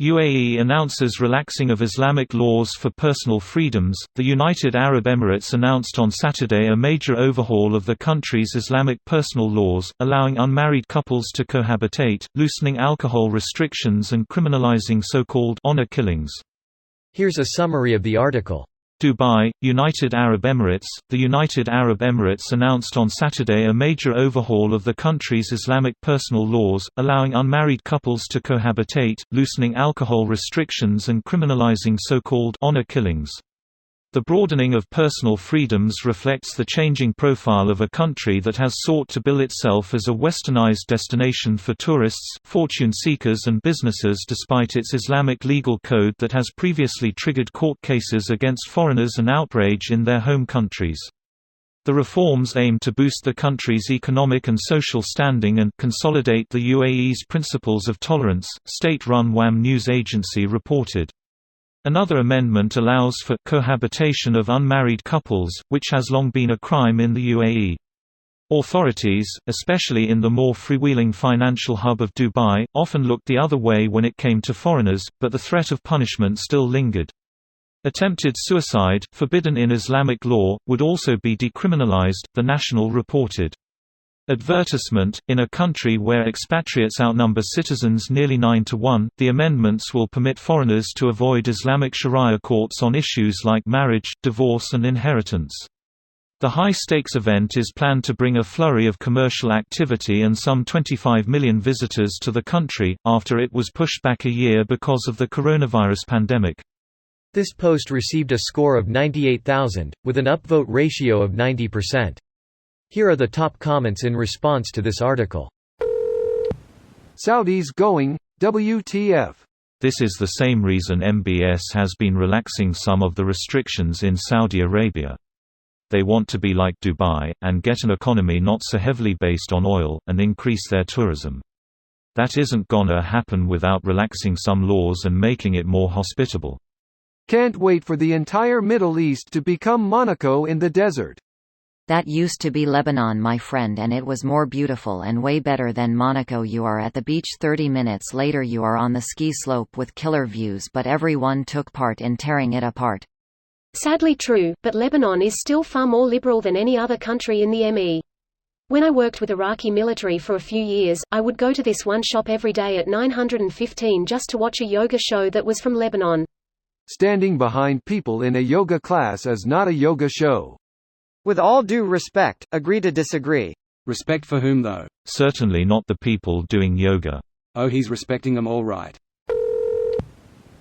UAE announces relaxing of Islamic laws for personal freedoms. The United Arab Emirates announced on Saturday a major overhaul of the country's Islamic personal laws, allowing unmarried couples to cohabitate, loosening alcohol restrictions and criminalizing so-called honor killings. Here's a summary of the article. Dubai, United Arab Emirates. The United Arab Emirates announced on Saturday a major overhaul of the country's Islamic personal laws, allowing unmarried couples to cohabitate, loosening alcohol restrictions and criminalizing so-called honor killings. The broadening of personal freedoms reflects the changing profile of a country that has sought to bill itself as a westernized destination for tourists, fortune seekers and businesses despite its Islamic legal code that has previously triggered court cases against foreigners and outrage in their home countries. The reforms aim to boost the country's economic and social standing and consolidate the UAE's principles of tolerance, state-run WAM news agency reported. Another amendment allows for cohabitation of unmarried couples, which has long been a crime in the UAE. Authorities, especially in the more freewheeling financial hub of Dubai, often looked the other way when it came to foreigners, but the threat of punishment still lingered. Attempted suicide, forbidden in Islamic law, would also be decriminalized, the National reported. Advertisement: in a country where expatriates outnumber citizens nearly 9-1, the amendments will permit foreigners to avoid Islamic Sharia courts on issues like marriage, divorce and inheritance. The high-stakes event is planned to bring a flurry of commercial activity and some 25 million visitors to the country, after it was pushed back a year because of the coronavirus pandemic. This post received a score of 98,000, with an upvote ratio of 90%. Here are the top comments in response to this article. Saudis going, WTF. This is the same reason MBS has been relaxing some of the restrictions in Saudi Arabia. They want to be like Dubai, and get an economy not so heavily based on oil, and increase their tourism. That isn't gonna happen without relaxing some laws and making it more hospitable. Can't wait for the entire Middle East to become Monaco in the desert. That used to be Lebanon, my friend, and it was more beautiful and way better than Monaco. You are at the beach 30 minutes later you are on the ski slope with killer views, but everyone took part in tearing it apart. Sadly true, but Lebanon is still far more liberal than any other country in the ME. When I worked with Iraqi military for a few years, I would go to this one shop every day at 915 just to watch a yoga show that was from Lebanon. Standing behind people in a yoga class is not a yoga show. With all due respect, agree to disagree. Respect for whom though? Certainly not the people doing yoga. Oh, he's respecting them all right.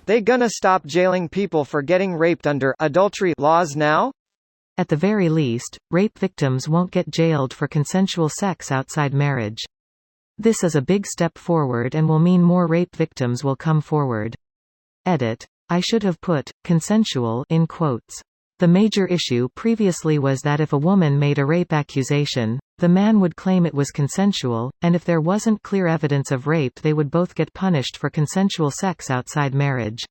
They gonna stop jailing people for getting raped under adultery laws now? At the very least, rape victims won't get jailed for consensual sex outside marriage. This is a big step forward and will mean more rape victims will come forward. Edit. I should have put consensual in quotes. The major issue previously was that if a woman made a rape accusation, the man would claim it was consensual, and if there wasn't clear evidence of rape they would both get punished for consensual sex outside marriage.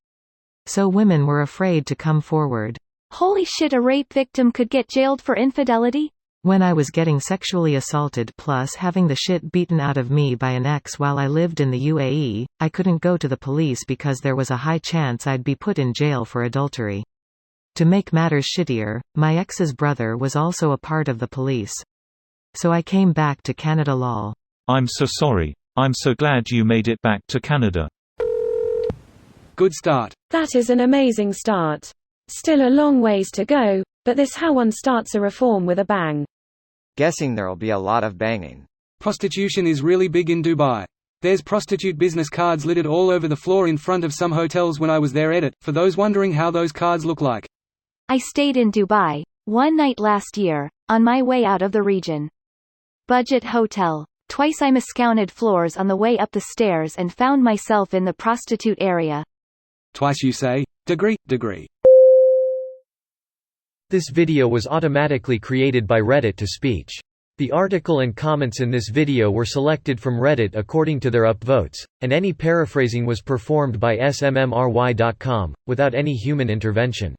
So women were afraid to come forward. Holy shit, a rape victim could get jailed for infidelity? When I was getting sexually assaulted plus having the shit beaten out of me by an ex while I lived in the UAE, I couldn't go to the police because there was a high chance I'd be put in jail for adultery. To make matters shittier, my ex's brother was also a part of the police. So I came back to Canada lol. I'm so sorry. I'm so glad you made it back to Canada. Good start. That is an amazing start. Still a long ways to go, but this how one starts a reform with a bang. Guessing there'll be a lot of banging. Prostitution is really big in Dubai. There's prostitute business cards littered all over the floor in front of some hotels when I was there. Edit, for those wondering how those cards look like. I stayed in Dubai one night last year, on my way out of the region. Budget hotel. Twice I miscounted floors on the way up the stairs and found myself in the prostitute area. Twice you say? Degree. This video was automatically created by Reddit to speech. The article and comments in this video were selected from Reddit according to their upvotes, and any paraphrasing was performed by smmry.com, without any human intervention.